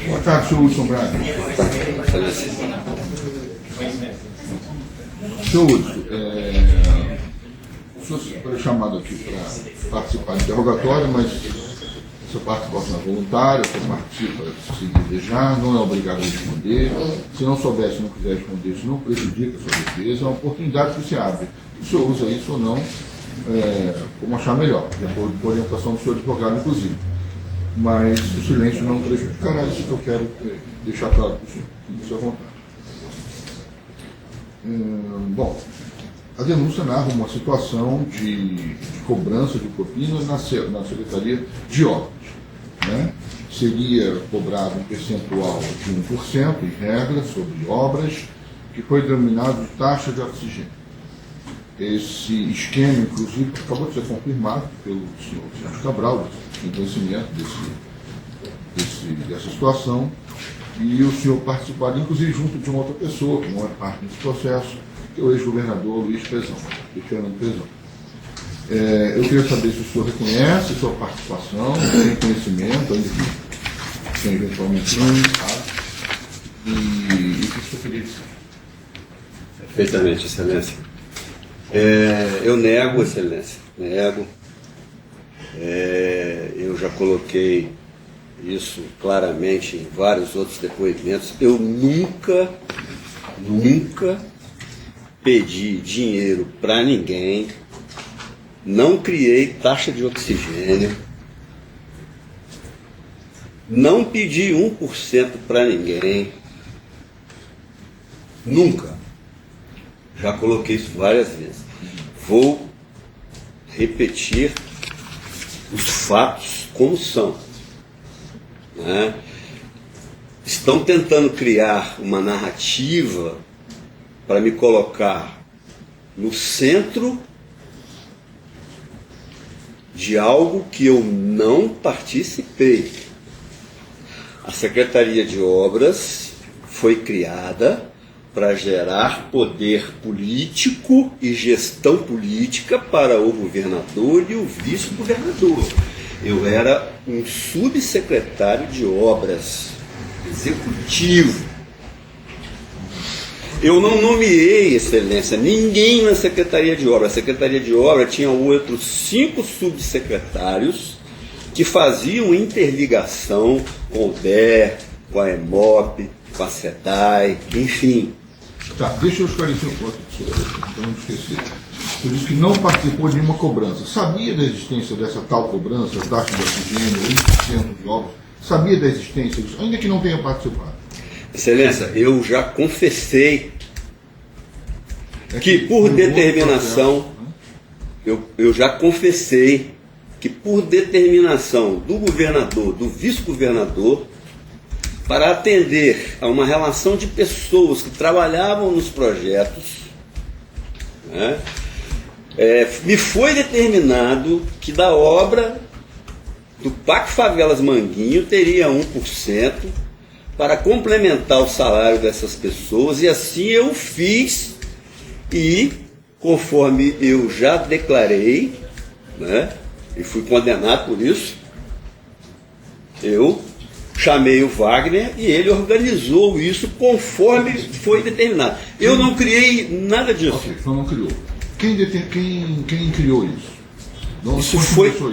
Boa tarde, senhor Hudson Braga. Senhor Hudson, o senhor foi chamado aqui para participar do interrogatório, mas sua participação é voluntária, você participa se desejar, não é obrigado a responder. Se não soubesse, não quiser responder, isso não prejudica a sua defesa, é uma oportunidade que se abre. O senhor usa isso ou não, como achar melhor, de acordo com a orientação do senhor advogado, inclusive. Mas o silêncio não prejudicará, isso que eu quero deixar claro para o senhor, com sua vontade. Bom, a denúncia narra uma situação de cobrança de propina na Secretaria de Obras. Né? Seria cobrado um percentual de 1%, em regra, sobre obras, que foi denominado de taxa de oxigênio. Esse esquema, inclusive, acabou de ser confirmado pelo senhor Sérgio Cabral, em conhecimento dessa situação, e o senhor participaria, inclusive, junto de uma outra pessoa, que não é parte desse processo, que é o ex-governador Luiz Pezão, Fernando Pezão. Eu queria saber se o senhor reconhece sua participação, tem conhecimento, ainda que tem eventualmente não, sabe? E o que o senhor queria dizer? Perfeitamente, Excelência. Eu nego, Excelência, nego. Eu já coloquei isso claramente em vários outros depoimentos. Eu nunca pedi dinheiro para ninguém, não criei taxa de oxigênio, não pedi 1% para ninguém, nunca. Já coloquei isso várias vezes. Vou repetir os fatos como são. Né? Estão tentando criar uma narrativa para me colocar no centro de algo que eu não participei. A Secretaria de Obras foi criada para gerar poder político e gestão política para o governador e o vice-governador. Eu era um subsecretário de obras, executivo. Eu não nomeei, Excelência, ninguém na Secretaria de Obras. A Secretaria de Obras tinha outros 5 subsecretários que faziam interligação com o DER, com a EMOP, com a SEDAI, enfim. Tá, deixa eu esclarecer um pouco, para não esquecer. Você disse que não participou de nenhuma cobrança. Sabia da existência dessa tal cobrança, taxa de oxigênio, 1% de obras? Sabia da existência disso, ainda que não tenha participado? Excelência, eu já confessei que por determinação, eu já confessei que por determinação do governador, do vice-governador, para atender a uma relação de pessoas que trabalhavam nos projetos, né, me foi determinado que da obra do PAC Favelas Manguinho teria 1% para complementar o salário dessas pessoas, e assim eu fiz, e conforme eu já declarei, né, e fui condenado por isso, eu chamei o Wagner e ele organizou isso conforme foi determinado. Eu não criei nada disso. Ok, então não criou. Quem criou isso?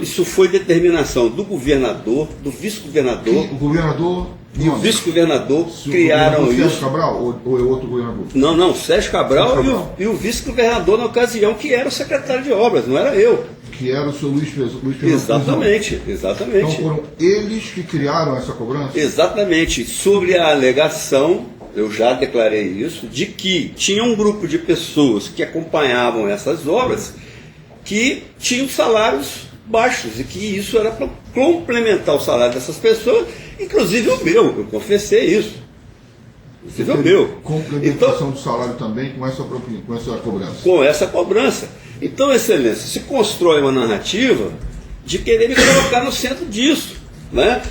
Isso foi determinação do governador, do vice-governador. O governador e o vice-governador criaram isso. Sérgio Cabral ou é outro governador? Não, Sérgio Cabral. E o vice-governador na ocasião, que era o secretário de obras, não era eu. Que era o seu Luiz Pezão. Exatamente. Então foram eles que criaram essa cobrança? Exatamente. Sobre a alegação, eu já declarei isso, de que tinha um grupo de pessoas que acompanhavam essas obras que tinham salários baixos e que isso era para complementar o salário dessas pessoas, inclusive o meu, eu confessei isso. Inclusive o meu. Complementação do salário também com essa cobrança? Com essa cobrança. Então, Excelência, se constrói uma narrativa de querer me colocar no centro disso. Né?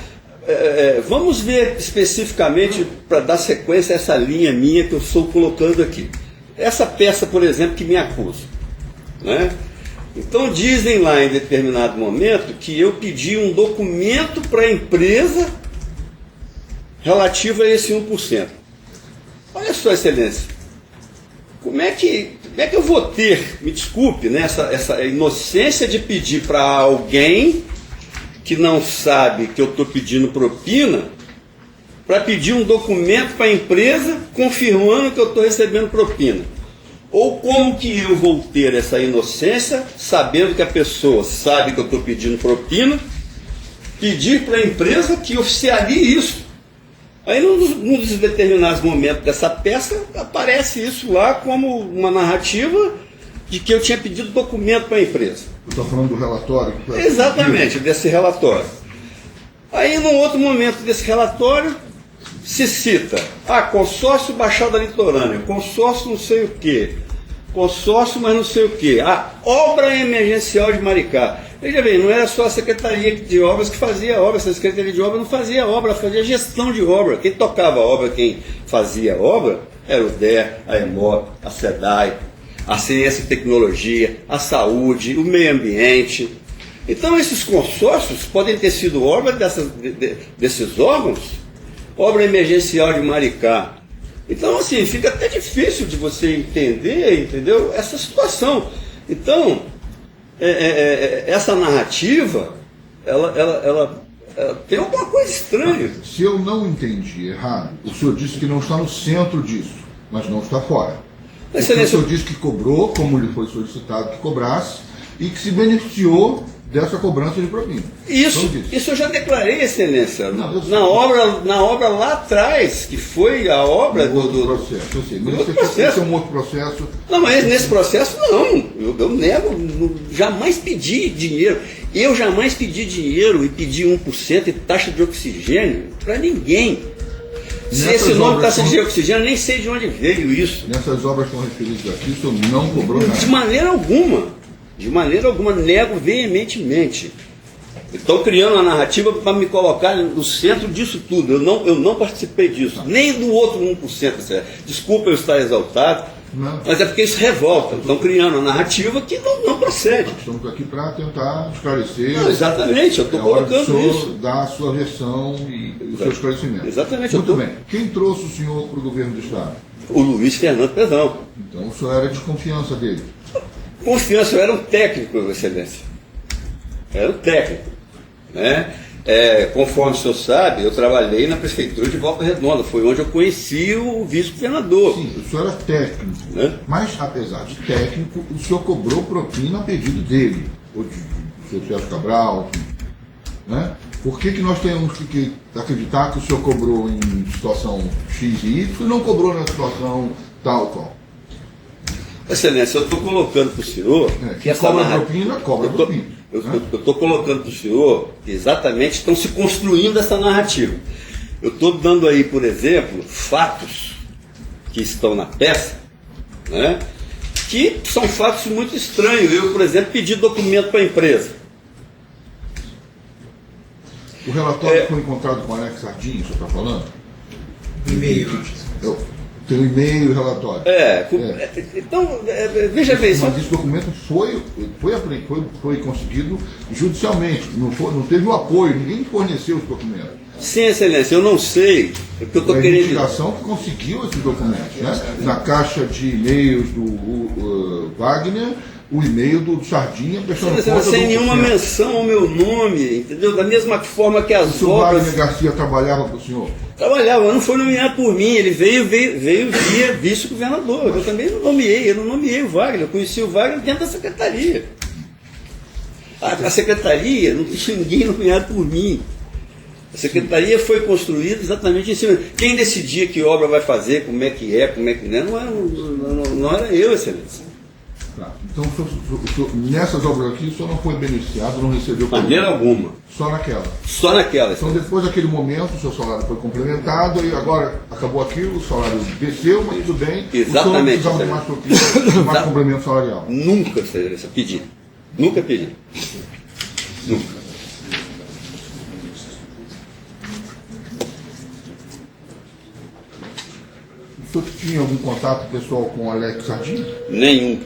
Vamos ver especificamente, para dar sequência a essa linha minha que eu estou colocando aqui. Essa peça, por exemplo, que me acusa. Né? Então dizem lá em determinado momento que eu pedi um documento para a empresa relativo a esse 1%. Olha só, excelência, como é que eu vou ter, me desculpe, né, essa inocência de pedir para alguém que não sabe que eu estou pedindo propina, para pedir um documento para a empresa confirmando que eu estou recebendo propina? Ou como que eu vou ter essa inocência, sabendo que a pessoa sabe que eu estou pedindo propina, pedir para a empresa que oficialize isso? Aí, num dos determinados momentos dessa peça, aparece isso lá como uma narrativa de que eu tinha pedido documento para a empresa. Eu estou falando do relatório? Exatamente, desse relatório. Aí, num outro momento desse relatório, se cita, consórcio Baixada Litorânea, consórcio não sei o quê, consórcio mas não sei o quê, a obra emergencial de Maricá. Veja bem, não era só a Secretaria de Obras que fazia a obra, essa Secretaria de Obras não fazia a obra, ela fazia gestão de obra. Quem tocava a obra, quem fazia a obra, era o DER, a EMOP, a SEDAI, a Ciência e Tecnologia, a Saúde, o Meio Ambiente. Então esses consórcios podem ter sido obra desses órgãos, obra emergencial de Maricá. Então, assim, fica até difícil de você entender, entendeu, essa situação. Então, essa narrativa, ela tem alguma coisa estranha. Se eu não entendi errado, o senhor disse que não está no centro disso, mas não está fora. O senhor disse que cobrou, como lhe foi solicitado que cobrasse, e que se beneficiou dessa cobrança de propina. Isso eu já declarei, excelência. Na obra lá atrás, que foi a obra do processo. Eu sei, mas esse é um outro processo. Não, mas nesse processo não. Eu nego, jamais pedi dinheiro. Eu jamais pedi dinheiro e pedi 1% de taxa de oxigênio para ninguém. Se esse nome taxa de oxigênio, nem sei de onde veio isso. Nessas obras que estão referidas aqui, o senhor não cobrou nada. De maneira alguma. De maneira alguma, nego veementemente. Estão criando uma narrativa para me colocar no centro disso tudo. Eu não participei disso, nem do outro 1%. Desculpa eu estar exaltado, mas é porque isso revolta. Estão criando uma narrativa que não procede. Nós estamos aqui para tentar esclarecer. Não, exatamente, eu estou colocando isso. Dar a sua versão e o seu esclarecimento. Exatamente. Muito bem. Quem trouxe o senhor para o governo do Estado? O Luiz Fernando Pezão. Então o senhor era de confiança dele? Confiança, eu era um técnico, excelência. Era um técnico. Né? Conforme o senhor sabe, eu trabalhei na prefeitura de Volta Redonda, foi onde eu conheci o vice-governador. Sim, o senhor era técnico, né? Mas apesar de técnico, o senhor cobrou propina a pedido dele, ou do senhor Sérgio Cabral, né? Por que nós temos que acreditar que o senhor cobrou em situação X e Y e não cobrou na situação tal qual? Excelência, eu estou colocando para o senhor que essa propina, cobra propina. Eu estou colocando para o senhor que exatamente estão se construindo essa narrativa. Eu estou dando aí, por exemplo, fatos que estão na peça, né, que são fatos muito estranhos. Eu, por exemplo, pedi documento para a empresa. O relatório foi encontrado com o Alex Sardinha, o senhor está falando? E-mail. Tem o e-mail e o relatório. Então, veja bem. Mas esse documento foi conseguido judicialmente, não teve o apoio, ninguém forneceu os documentos. Sim, excelência, eu não sei, porque eu estou querendo... a investigação que conseguiu esses documentos, né? Na caixa de e-mails do Wagner, o e-mail do Sardinha, sem nenhuma menção ao meu nome, entendeu? Da mesma forma que as obras... O Wagner Garcia trabalhava para o senhor? Trabalhava, não foi nomeado por mim, ele veio via vice-governador. Eu também não nomeei o Wagner, eu conheci o Wagner dentro da secretaria. A secretaria não tinha ninguém nomeado por mim. A secretaria foi construída exatamente em cima. Quem decidia que obra vai fazer, como é que não era eu, excelência. Tá. Então, nessas obras aqui, o senhor não foi beneficiado, não recebeu... De maneira alguma. Só naquela? Só naquela. Então, depois daquele momento, o seu salário foi complementado e agora acabou aquilo, o salário desceu, mas tudo bem. Exatamente. O senhor não precisava de mais complemento salarial? Nunca, excelência, pedi. Nunca pedi. Nunca. O senhor tinha algum contato pessoal com o Alex Sardinha? Nenhum.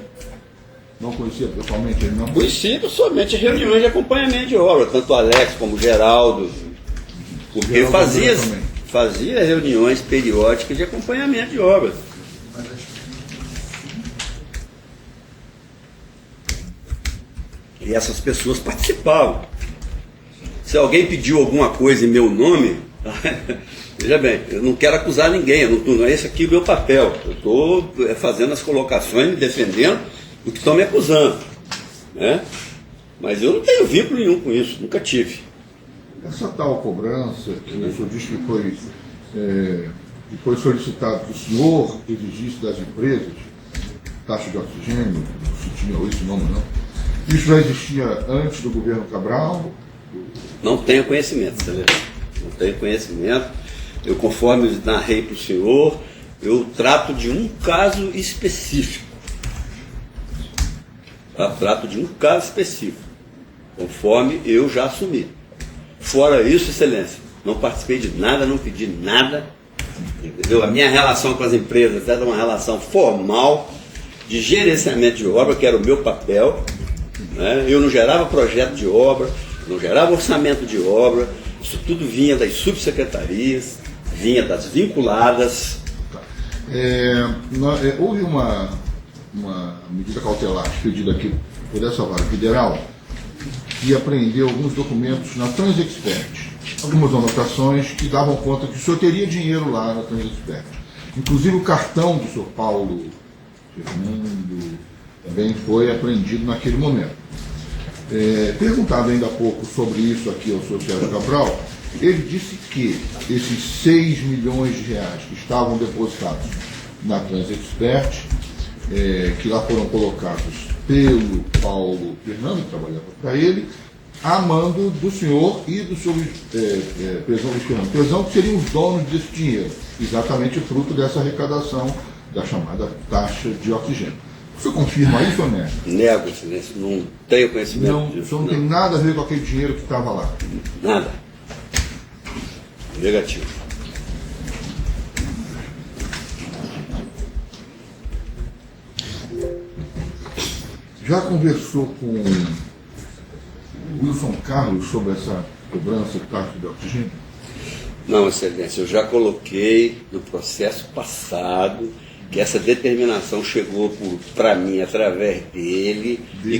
Não conhecia pessoalmente ele, não? Conhecido somente reuniões de acompanhamento de obra, tanto o Alex como o Geraldo, porque Geraldo fazia reuniões periódicas de acompanhamento de obras. E essas pessoas participavam. Se alguém pediu alguma coisa em meu nome, veja bem, eu não quero acusar ninguém, não é esse aqui o meu papel. Eu estou fazendo as colocações, me defendendo do que estão me acusando. Né? Mas eu não tenho vínculo nenhum com isso, nunca tive. Essa tal cobrança, que o senhor disse que foi solicitado que o senhor exigisse das empresas, taxa de oxigênio, se tinha esse nome, não? Isso já existia antes do governo Cabral? Não tenho conhecimento, excelência. Não tenho conhecimento. Eu, conforme narrei para o senhor, eu trato de um caso específico. Trato de um caso específico, conforme eu já assumi. Fora isso, excelência, não participei de nada, não pedi nada. Entendeu? A minha relação com as empresas é uma relação formal de gerenciamento de obra, que era o meu papel. Né? Eu não gerava projeto de obra, não gerava orçamento de obra, isso tudo vinha das subsecretarias, vinha das vinculadas. Houve uma medida cautelar expedida aqui por essa vara federal que apreendeu alguns documentos na Transexpert, algumas anotações que davam conta que o senhor teria dinheiro lá na Transexpert. Inclusive o cartão do senhor Paulo Fernando também foi apreendido naquele momento. Perguntado ainda há pouco sobre isso aqui ao senhor Sérgio Cabral, ele disse que esses 6 milhões de reais que estavam depositados na Transexpert, que lá foram colocados pelo Paulo Fernando, que trabalhava para ele, a mando do senhor e do senhor Pezão, Luiz Fernando Pezão, que seriam os donos desse dinheiro, exatamente fruto dessa arrecadação da chamada taxa de oxigênio. O senhor confirma isso ou não? Nego, excelência, não tenho conhecimento não, disso. O senhor não tem nada a ver com aquele dinheiro que estava lá? Nada. Negativo. Já conversou com o Wilson Carlos sobre essa cobrança de taxa de oxigênio? Não, excelência, eu já coloquei no processo passado que essa determinação chegou para mim através dele e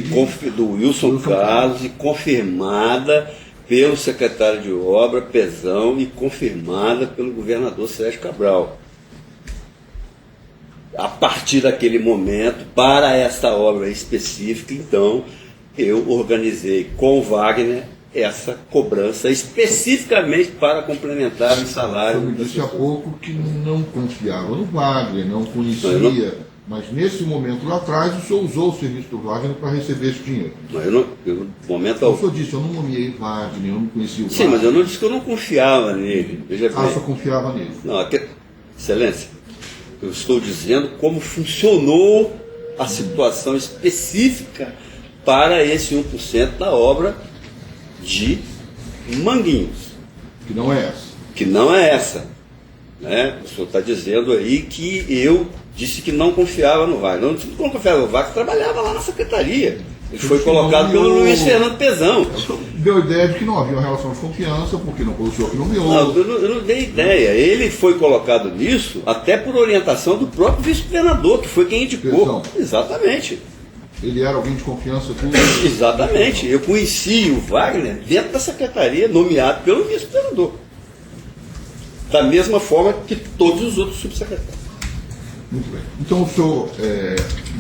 do Wilson Carlos, e confirmada pelo secretário de obra, Pezão, e confirmada pelo governador Sérgio Cabral. A partir daquele momento, para esta obra específica, então, eu organizei com o Wagner essa cobrança especificamente para complementar o salário. Você me disse há pouco que não confiava no Wagner, não conhecia, mas nesse momento lá atrás o senhor usou o serviço do Wagner para receber esse dinheiro. Mas no momento O senhor disse, eu não nomeei Wagner, eu não conhecia o Wagner. Sim, mas eu não disse que eu não confiava nele. Veja bem. Ah, o senhor confiava nele? Não, excelência, eu estou dizendo como funcionou a situação específica para esse 1% da obra de Manguinhos. Que não é essa. Que não é essa. Né? O senhor está dizendo aí que eu disse que não confiava no Wagner. Eu não disse que não confiava no Wagner, trabalhava lá na secretaria. Ele foi colocado pelo Luiz Fernando Pezão. O senhor deu a ideia de que não havia uma relação de confiança, porque não foi o senhor que nomeou. Não, eu não dei ideia. Ele foi colocado nisso até por orientação do próprio vice-governador, que foi quem indicou. Pezão. Exatamente. Ele era alguém de confiança do... Exatamente. Eu conheci o Wagner dentro da secretaria, nomeado pelo vice-governador. Da mesma forma que todos os outros subsecretários. Muito bem. Então o senhor,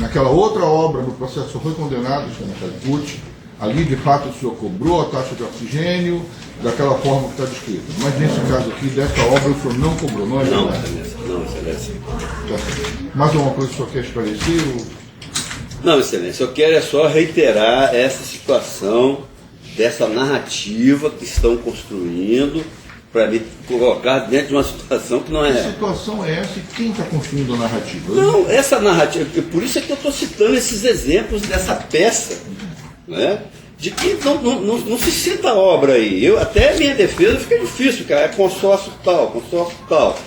naquela outra obra, no processo, o senhor foi condenado, na Calicut, ali de fato o senhor cobrou a taxa de oxigênio daquela forma que está descrita. Mas nesse caso aqui, dessa obra, o senhor não cobrou, não é Não, verdade? excelência. Não, excelência. Tá. Mais alguma coisa que o senhor quer esclarecer? Não, excelência. Eu quero só reiterar essa situação, dessa narrativa que estão construindo para me colocar dentro de uma situação que não é. Que situação é essa e quem está construindo a narrativa? Não, essa narrativa, por isso é que eu estou citando esses exemplos dessa peça, né, de que não se cita a obra aí. Até minha defesa fica difícil, cara, é consórcio tal, consórcio tal.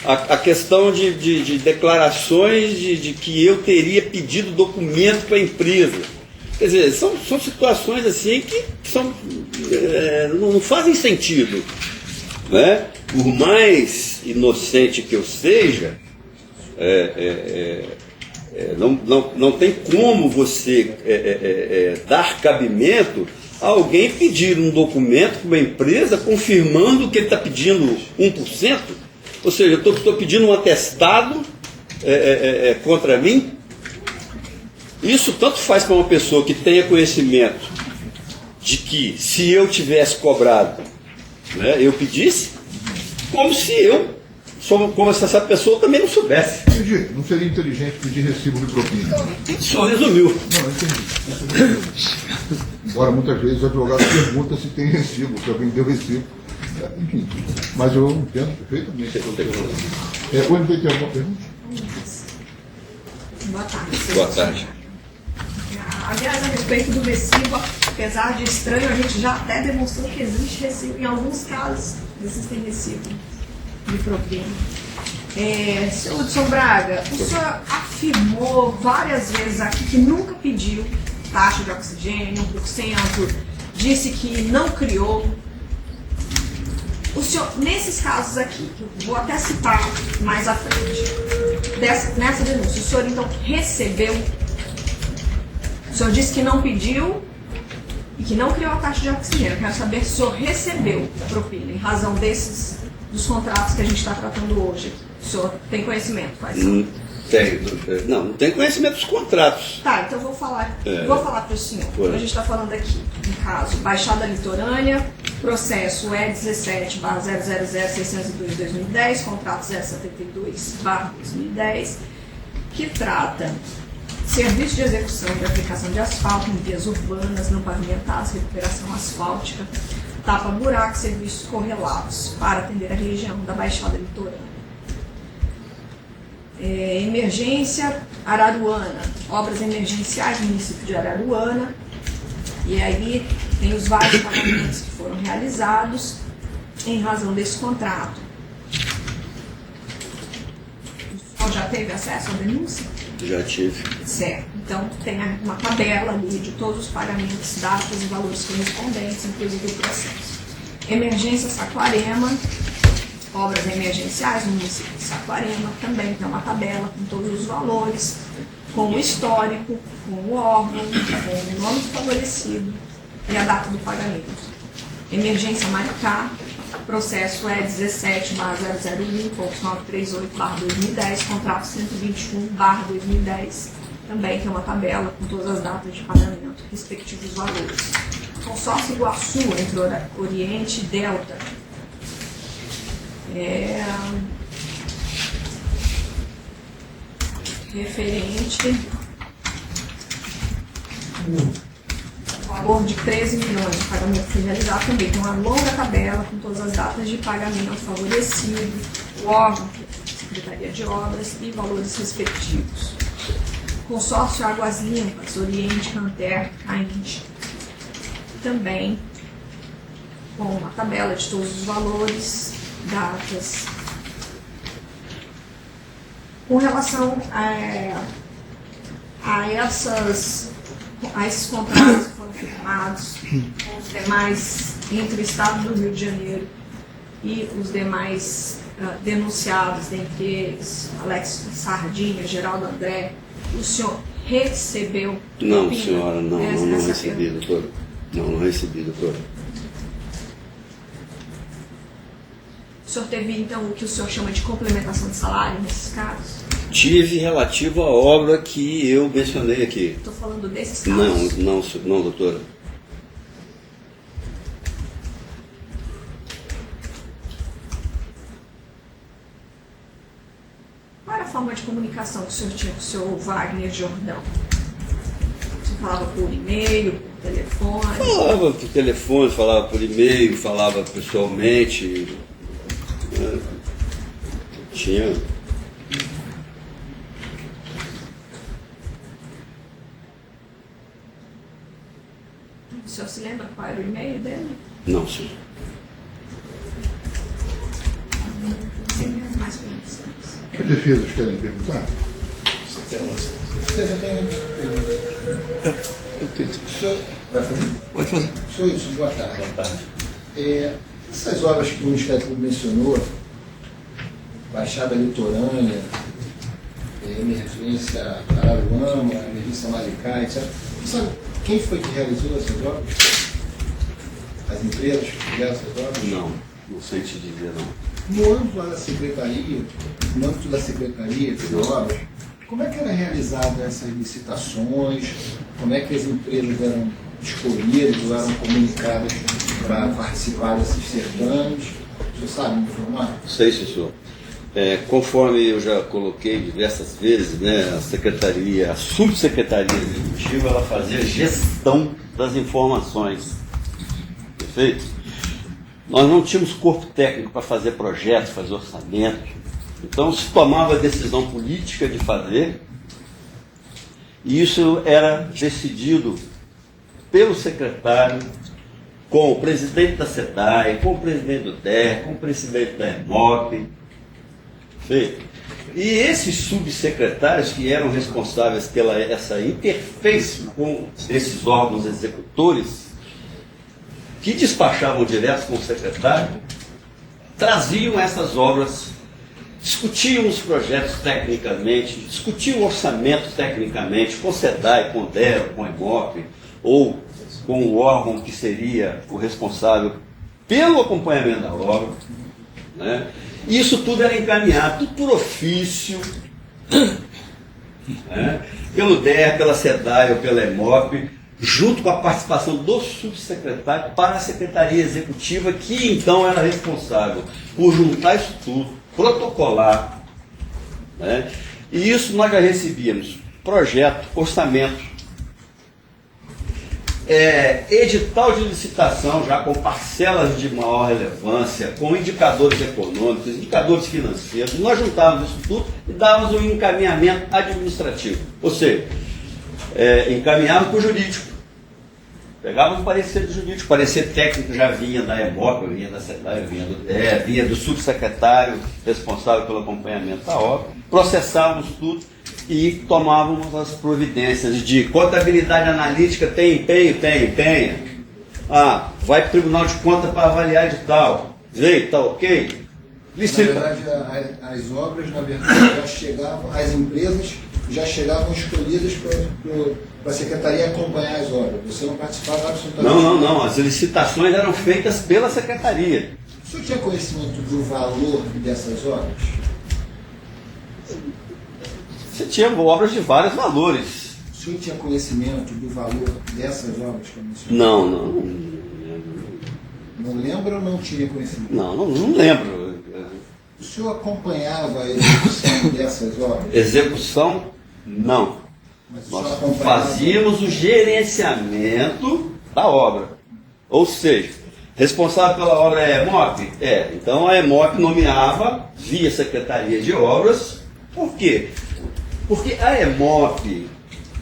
a questão de declarações de que eu teria pedido documento para a empresa. Quer dizer, são situações assim que não fazem sentido. Né? Por mais inocente que eu seja, não tem como você dar cabimento a alguém pedir um documento para uma empresa confirmando que ele está pedindo 1%. Ou seja, eu estou pedindo um atestado contra mim. Isso tanto faz para uma pessoa que tenha conhecimento de que se eu tivesse cobrado, né, eu pedisse, como se como se essa pessoa também não soubesse. Entendi. Não seria inteligente pedir recibo de propina. O senhor resumiu. Não, entendi. Embora muitas vezes o advogado pergunta se tem recibo, se alguém deu recibo. Enfim, mas eu entendo perfeitamente. O MB tem alguma pergunta? Boa tarde. Boa tarde. Aliás, a respeito do recibo, apesar de estranho, a gente já até demonstrou que existe recibo. Em alguns casos, existem recibo de propina. Senhor Hudson Braga, o senhor afirmou várias vezes aqui que nunca pediu taxa de oxigênio, 1%, disse que não criou. O senhor, nesses casos aqui, que eu vou até citar mais à frente, nessa denúncia, o senhor então recebeu? O senhor disse que não pediu e que não criou a taxa de oxigênio. Eu quero saber se o senhor recebeu propina em razão dos contratos que a gente está tratando hoje. O senhor tem conhecimento? Não tenho conhecimento dos contratos. Tá, então eu vou falar para o senhor. A gente está falando aqui, no caso, Baixada Litorânea, processo E17/000-602/2010, contrato 072/2010, que trata serviço de execução de aplicação de asfalto em vias urbanas não pavimentadas, recuperação asfáltica, tapa-buraco, serviços correlatos para atender a região da Baixada Litorânea. Emergência Araruana, obras emergenciais no município de Araruana, e aí tem os vários pagamentos que foram realizados em razão desse contrato. O senhor já teve acesso à denúncia? Já tive. Certo. Então tem uma tabela ali de todos os pagamentos, datas e valores correspondentes, inclusive o processo. Emergência Saquarema, obras emergenciais no município de Saquarema, também tem uma tabela com todos os valores, com o histórico, com o órgão, com o nome do favorecido e a data do pagamento. Emergência Maricá, processo E17/001.938/2010, contrato 121/2010, também tem uma tabela com todas as datas de pagamento, respectivos valores. Consórcio Iguaçu, entre Oriente e Delta, referente valor de 13 milhões de pagamento foi realizado, também tem uma longa tabela com todas as datas de pagamento favorecido, o órgão, Secretaria de Obras e valores respectivos. Consórcio Águas Limpas, Oriente, Canter, Cainte, também com uma tabela de todos os valores, datas. Com relação a esses contratos que foram firmados com os demais, entre o Estado do Rio de Janeiro e os demais denunciados, dentre eles Alex Sardinha, Geraldo André, o senhor recebeu? Não, senhora, não recebi, doutora. Não recebi, doutora. O senhor teve, então, o que o senhor chama de complementação de salário nesses casos? Tive relativo à obra que eu mencionei aqui. Estou falando desses casos? Não, doutora. Qual era a forma de comunicação que o senhor tinha com o senhor Wagner Jordão? Você falava por e-mail, por telefone? Falava por telefone, falava por e-mail, falava pessoalmente. Tinha. O senhor se lembra qual era o e-mail dele? Não, senhor. Sem mais perguntas. Os defesas querem perguntar? Você já tem. Senhor, vai fazer? Pode fazer. Senhor Wilson, boa tarde. Boa tarde. Essas obras que o Ministério Público mencionou, Baixada Litorânea, Emergência Araruama, Emergência Maricá, etc. Você sabe quem foi que realizou essas obras? As empresas que fizeram essas obras? Não sei te dizer, não. No âmbito lá da Secretaria, de obras, como é que era realizada essas licitações? Como é que as empresas eram escolhidas ou eram comunicadas para participar desses certames? O senhor sabe me informar? Sei, senhor. Conforme eu já coloquei diversas vezes, né, a subsecretaria executiva, ela fazia gestão das informações. Perfeito? Nós não tínhamos corpo técnico para fazer projetos, fazer orçamento. Então se tomava a decisão política de fazer, e isso era decidido pelo secretário, com o presidente da SEDAI, com o presidente do DER, com o presidente da EMOP. Perfeito? E esses subsecretários que eram responsáveis pela essa interface com esses órgãos executores, que despachavam direto com o secretário, traziam essas obras, discutiam os projetos tecnicamente, discutiam o orçamento tecnicamente, com o SEDAI, com o DER, com o EMOP, ou com o órgão que seria o responsável pelo acompanhamento da obra, né? E isso tudo era encaminhado, tudo por ofício, né? Pelo DER, pela SEDAI ou pela EMOP, junto com a participação do subsecretário para a Secretaria Executiva, que então era responsável por juntar isso tudo, protocolar, né? E isso nós já recebíamos projeto, orçamento, edital de licitação já com parcelas de maior relevância, com indicadores econômicos, indicadores financeiros. Nós juntávamos isso tudo e dávamos um encaminhamento administrativo, ou seja, encaminhávamos para o jurídico. Pegávamos o parecer do jurídico, o parecer técnico já vinha da EMOP, vinha da SEDAI, vinha do DER, vinha do subsecretário responsável pelo acompanhamento da obra, processávamos tudo e tomávamos as providências de contabilidade analítica, tem empenho, empenha. Vai para o Tribunal de Contas para avaliar edital. Está ok? Licita. Na verdade, as obras, na verdade, já chegavam, as empresas já chegavam escolhidas para a Secretaria acompanhar as obras. Você não participava absolutamente? Não. As licitações eram feitas pela Secretaria. O senhor tinha conhecimento do valor dessas obras? Você tinha obras de vários valores. O senhor tinha conhecimento do valor dessas obras que eu mencionei? Não. Não lembra ou não tinha conhecimento? Não lembro. O senhor acompanhava a execução dessas obras? Execução, não. Mas o Nós senhor acompanhava... fazíamos o gerenciamento da obra. Ou seja, responsável pela obra é a EMOP? Então a EMOP nomeava via Secretaria de Obras. Por quê? Porque a EMOP,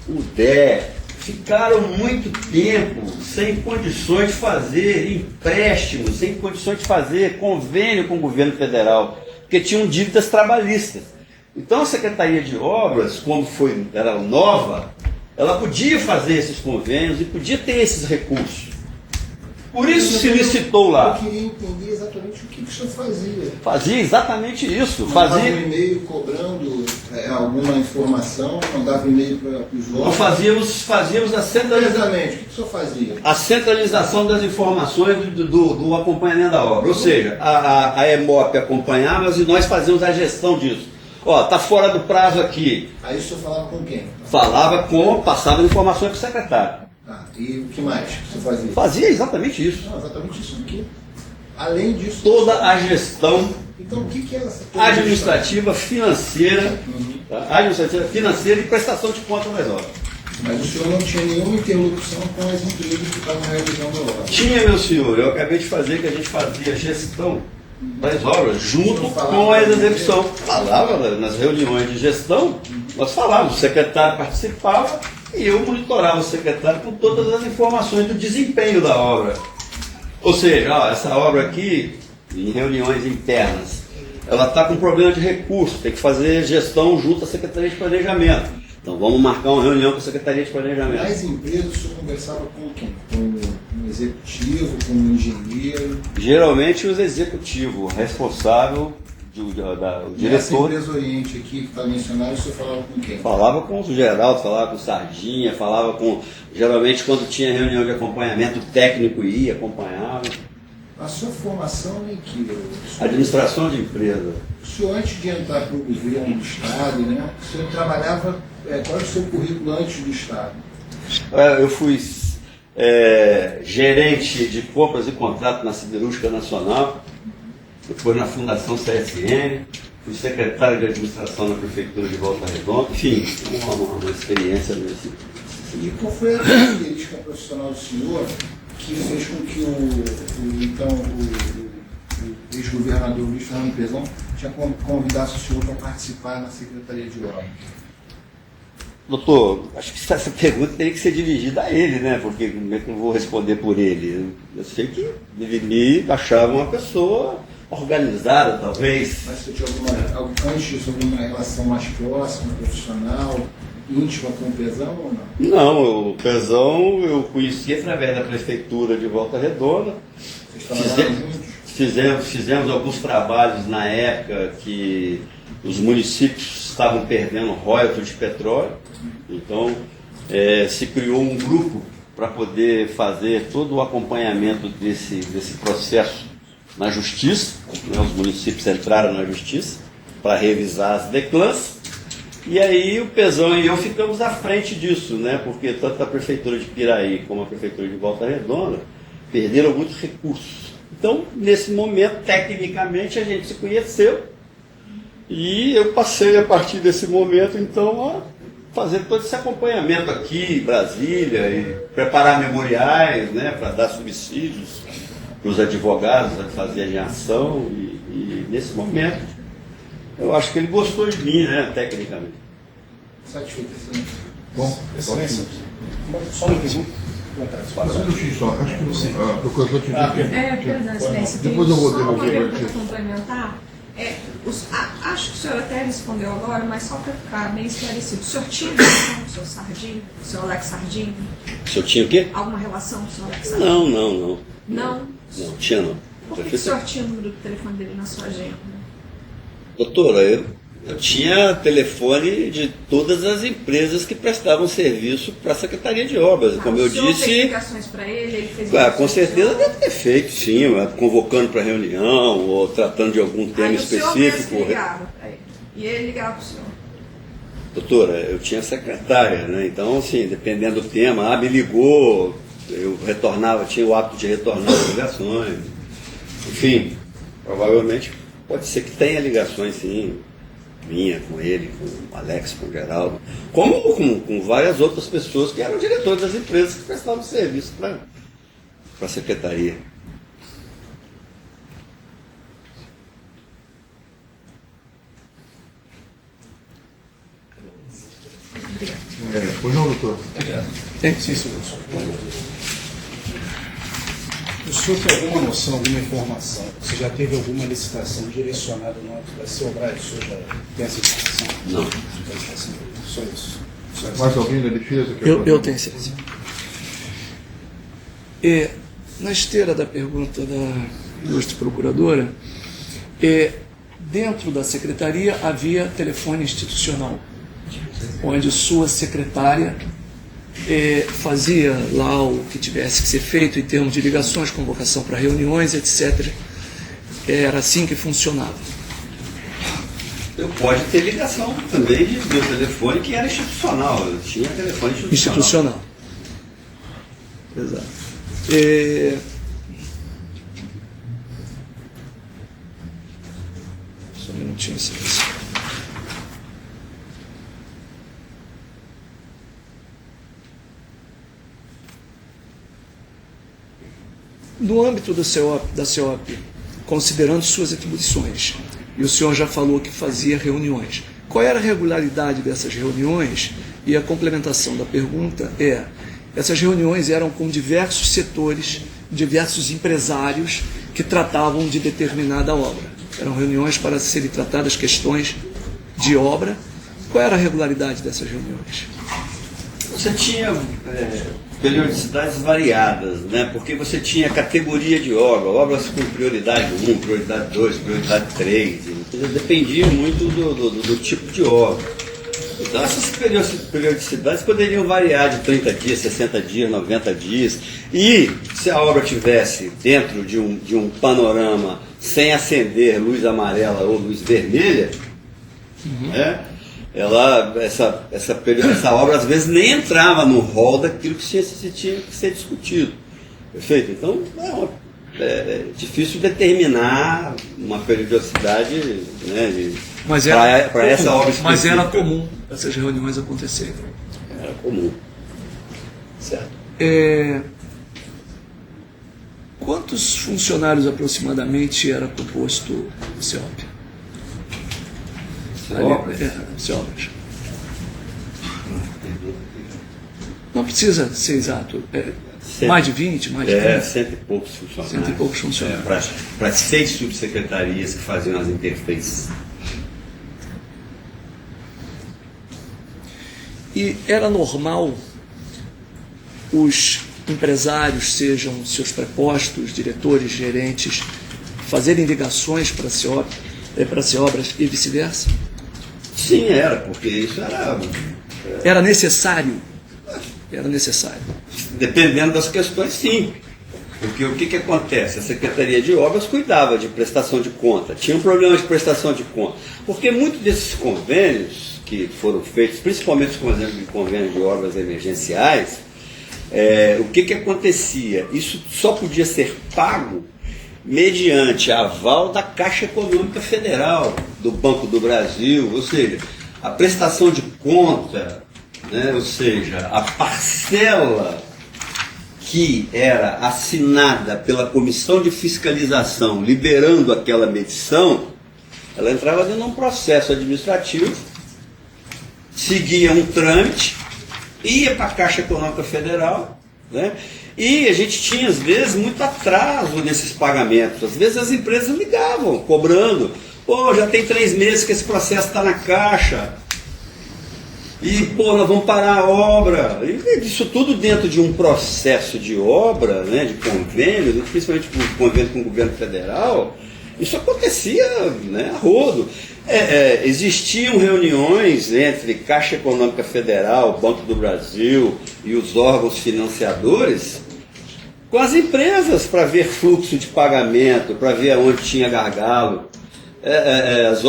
o DER, ficaram muito tempo sem condições de fazer empréstimos, sem condições de fazer convênio com o governo federal, porque tinham dívidas trabalhistas. Então a Secretaria de Obras, quando era nova, ela podia fazer esses convênios e podia ter esses recursos. Por isso se licitou lá. Eu queria entender exatamente o que o senhor fazia. Fazia exatamente isso. Mandava um e-mail cobrando alguma informação, mandava um e-mail para os órgãos. Nós fazíamos a centralização. Exatamente, o que o senhor fazia? A centralização das informações do acompanhamento da obra. Ou seja, a EMOP acompanhava e nós fazíamos a gestão disso. Está fora do prazo aqui. Aí o senhor falava com quem? Passava informações para o secretário. E o que mais que o senhor fazia? Fazia exatamente isso. Não, exatamente isso aqui. Além disso... Toda a gestão então, o que é essa... administrativa, financeira, administrativa, financeira e prestação de contas das obras. Mas o senhor não tinha nenhuma interlocução com as empresas que estavam realizando a obra? Tinha, meu senhor. Eu acabei de fazer que a gente fazia gestão das obras junto com a execução. Falava nas reuniões de gestão, nós falávamos, o secretário participava e eu monitorava o secretário com todas as informações do desempenho da obra. Ou seja, essa obra aqui, em reuniões internas, ela está com problema de recurso, tem que fazer gestão junto à Secretaria de Planejamento. Então vamos marcar uma reunião com a Secretaria de Planejamento. Nas empresas, o senhor conversava com quem? Com um executivo, com um engenheiro? Geralmente os executivos, responsável, o Essa diretor. empresa Oriente aqui que está mencionada, o senhor falava com quem? Falava com o Geraldo, falava com o Sardinha, falava com... Geralmente quando tinha reunião de acompanhamento, o técnico ia, acompanhava. A sua formação em que? Administração de empresa. O senhor, antes de entrar para o governo do Estado, né, o senhor trabalhava, qual era o seu currículo antes do Estado? Eu fui gerente de compras e contratos na Siderúrgica Nacional, depois na Fundação CSN, fui secretário de administração na Prefeitura de Volta Redonda, enfim, uma experiência nesse E qual foi a característica profissional do senhor que fez com que o ex-governador Luiz Fernando Pezão já convidasse o senhor para participar na Secretaria de Obras? Doutor, acho que essa pergunta teria que ser dirigida a ele, né? Porque como é que eu vou responder por ele? Eu sei que ele me achava uma pessoa organizada, talvez. Mas você tinha alguma relação mais próxima, profissional, íntima com o Pezão ou não? Não, o Pezão eu conheci através da Prefeitura de Volta Redonda. Vocês trabalharam juntos? Fizemos alguns trabalhos na época que os municípios estavam perdendo royalties de petróleo. Então, se criou um grupo para poder fazer todo o acompanhamento desse processo na Justiça. Né? Os municípios entraram na Justiça para revisar as declãs. E aí o Pezão e eu ficamos à frente disso, né? Porque tanto a Prefeitura de Piraí como a Prefeitura de Volta Redonda perderam muitos recursos. Então, nesse momento, tecnicamente, a gente se conheceu e eu passei, a partir desse momento, então, a fazer todo esse acompanhamento aqui em Brasília e preparar memoriais, né, para dar subsídios para os advogados a fazerem ação e nesse momento eu acho que ele gostou de mim, né, tecnicamente. Satisfeito, excelente. Bom, Excelência. Só uma pergunta. só um minutinho só. Acho que o procurador te Perdão, Excelência. Depois eu vou Só uma devolver pergunta aqui. complementar. Acho que o senhor até respondeu agora, mas só para ficar bem esclarecido. O senhor tinha relação com o senhor Sardinha, com o senhor Alex Sardinha? Se eu tinha o quê? Alguma relação com o senhor Alex Sardinha? Não. Não? Não, tinha não. Por que o senhor tinha o número do telefone dele na sua agenda? Doutora, eu tinha telefone de todas as empresas que prestavam serviço para a Secretaria de Obras. Como eu O senhor fez disse, ligações para ele fez com ligações certeza para o senhor? deve ter feito, sim, convocando para reunião ou tratando de algum tema Aí o senhor mesmo que específico. ligava para ele. E ele ligava para o senhor. Doutora, eu tinha secretária, né? Então, assim, dependendo do tema, me ligou, eu retornava, tinha o hábito de retornar as ligações. Enfim, provavelmente pode ser que tenha ligações, sim, minha com ele, com o Alex, com o Geraldo, como com várias outras pessoas que eram diretores das empresas que prestavam serviço para a secretaria. Pois não, doutor? Tem, sim, senhor. O senhor tem alguma noção, alguma informação? Você já teve alguma licitação direcionada no âmbito da Seobras? O senhor já tem essa informação? Não. Só isso. Só isso. Mais alguém da defesa? quer Eu fazer? tenho certeza. Na esteira da pergunta da ilustre procuradora, dentro da secretaria havia telefone institucional, onde sua secretária fazia lá o que tivesse que ser feito em termos de ligações, convocação para reuniões, etc. Era assim que funcionava. Eu pode ter ligação também de meu telefone que era institucional. Eu tinha telefone institucional. Institucional. Exato. Só um minutinho, silêncio. No âmbito da CEOP, considerando suas atribuições, e o senhor já falou que fazia reuniões, qual era a regularidade dessas reuniões? E a complementação da pergunta essas reuniões eram com diversos setores, diversos empresários que tratavam de determinada obra. Eram reuniões para serem tratadas questões de obra. Qual era a regularidade dessas reuniões? Você tinha periodicidades variadas, né? Porque você tinha categoria de obra, obras com prioridade 1, prioridade 2, prioridade 3, dependia muito do tipo de obra. Então essas periodicidades poderiam variar de 30 dias, 60 dias, 90 dias. E se a obra tivesse dentro de um panorama sem acender luz amarela ou luz vermelha, né, essa obra às vezes nem entrava no rol daquilo que tinha que ser discutido. Perfeito? Então é difícil determinar uma periodicidade, né, para essa obra específica. Mas era comum essas reuniões acontecerem. Era comum. Certo. Quantos funcionários aproximadamente era composto o CEOP? CEOPRAS. Não precisa ser exato. Mais de 20, mais de 30? Cento e poucos funcionários. Cento e poucos funcionários. Para 6 subsecretarias que faziam as interfaces. E era normal os empresários, sejam seus prepostos, diretores, gerentes, fazerem ligações para CEOPRAS e vice-versa? Sim, era, porque isso era... Era necessário? Era necessário. Dependendo das questões, sim. Porque o que acontece? A Secretaria de Obras cuidava de prestação de conta, tinha um problema de prestação de conta. Porque muitos desses convênios que foram feitos, principalmente os convênios de obras emergenciais, o que acontecia? Isso só podia ser pago mediante aval da Caixa Econômica Federal, do Banco do Brasil, ou seja, a prestação de conta, né, ou seja, a parcela que era assinada pela Comissão de Fiscalização liberando aquela medição, ela entrava dentro de um processo administrativo, seguia um trâmite, ia para a Caixa Econômica Federal, né? E a gente tinha, às vezes, muito atraso nesses pagamentos. Às vezes as empresas ligavam, cobrando. Já tem 3 meses que esse processo está na Caixa. E, nós vamos parar a obra. E isso tudo dentro de um processo de obra, né, de convênio, principalmente convênio com o governo federal. Isso acontecia, né, a rodo. Existiam reuniões entre Caixa Econômica Federal, Banco do Brasil e os órgãos financiadores com as empresas para ver fluxo de pagamento, para ver onde tinha gargalo. As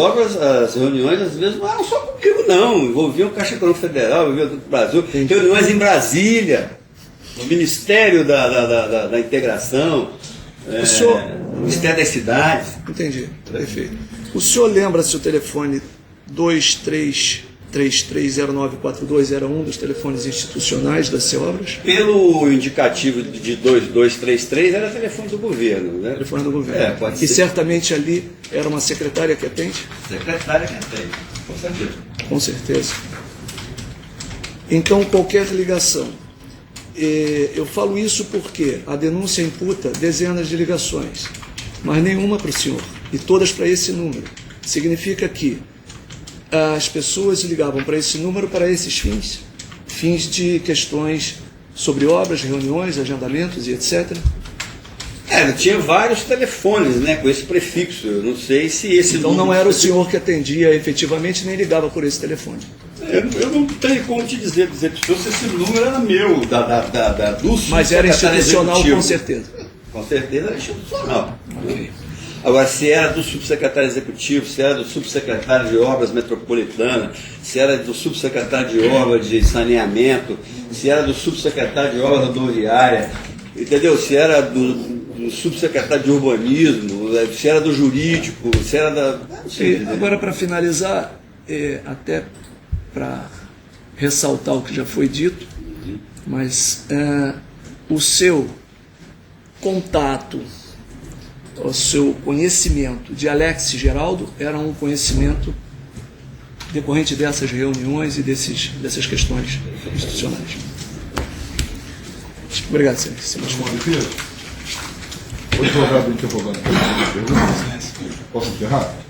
reuniões às vezes não eram só comigo, não, envolviam Caixa Econômica Federal, envolviam o Brasil, reuniões em Brasília, no Ministério da Integração, Ministério das Cidades. Entendi, perfeito. O senhor lembra se o telefone 23330942 era um dos telefones institucionais das CEOPRAS? Pelo indicativo de 2233 era telefone do governo, né? Telefone do governo. Pode ser. E certamente ali era uma secretária que atende? Secretária que atende, com certeza. Com certeza. Então, qualquer ligação. Eu falo isso porque a denúncia imputa dezenas de ligações, mas nenhuma para o senhor, e todas para esse número. Significa que as pessoas ligavam para esse número para esses fins de questões sobre obras, reuniões, agendamentos e etc. Tinha vários telefones, né, com esse prefixo. Eu não sei se esse Então não era o senhor que atendia efetivamente, nem ligava por esse telefone. Eu não tenho como te dizer se esse número era meu, do mas era institucional, executivo. com certeza. Com certeza era institucional. Okay. Agora, se era do subsecretário executivo, se era do subsecretário de obras metropolitana, se era do subsecretário de obras de saneamento, se era do subsecretário de obras rodoviária, entendeu? Se era do subsecretário de urbanismo, se era do jurídico, se era da... Não sei. Agora, para finalizar, até para ressaltar o que já foi dito, mas o seu contato, o seu conhecimento de Alex Geraldo era um conhecimento decorrente dessas reuniões e dessas questões institucionais. Obrigado, senhor. O advogado interrogando. Posso encerrar?